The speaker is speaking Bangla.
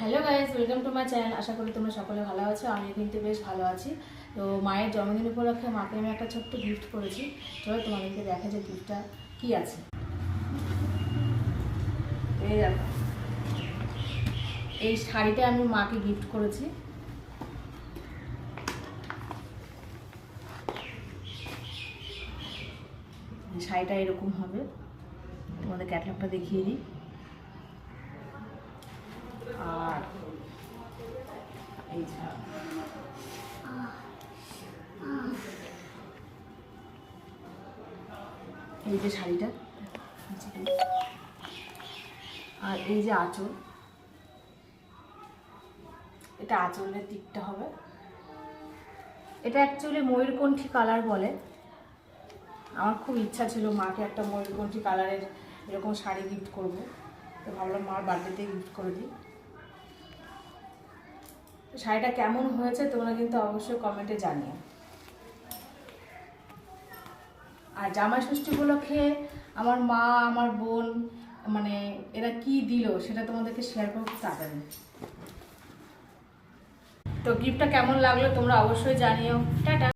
Hello guys, welcome to my channel. আশা করি তোমরা সকলে ভালো আছো। আমি কিন্তু বেশ ভালো আছি। তো মায়ের জন্মদিন উপলক্ষে মাকে আমি একটা ছোট্ট গিফট করেছি। চলো তোমাদেরকে দেখা যে গিফটটা কি আছে। এই দেখো, এই শাড়িটা আমি মাকে গিফট করেছি। শাড়িটা এরকম হবে, তোমাদের ক্যাটালগটা দেখিয়ে দিই। আর এই এই যে শাড়িটা, আর এই যে আঁচল, এটা আঁচলের দিকটা হবে। এটা অ্যাকচুয়ালি ময়ূরকণ্ঠী কালার বলে। আমার খুব ইচ্ছা ছিল মাকে একটা ময়ূরকণ্ঠী কালারের এরকম শাড়ি গিফট করব, তো ভাবলাম মার বার্থডেতে গিফট করে দিই। শাড়িটা কেমন হয়েছে তোমরা কিন্তু অবশ্যই কমেন্টে জানিও। আর জামাই ষষ্ঠী উপলক্ষে আমার মা, আমার বোন, মানে এরা কি দিল সেটা তোমাদেরকে শেয়ার করতে তাড়াতাড়ি। তো গিফটটা কেমন লাগলো তোমরা অবশ্যই জানিও। টাটা।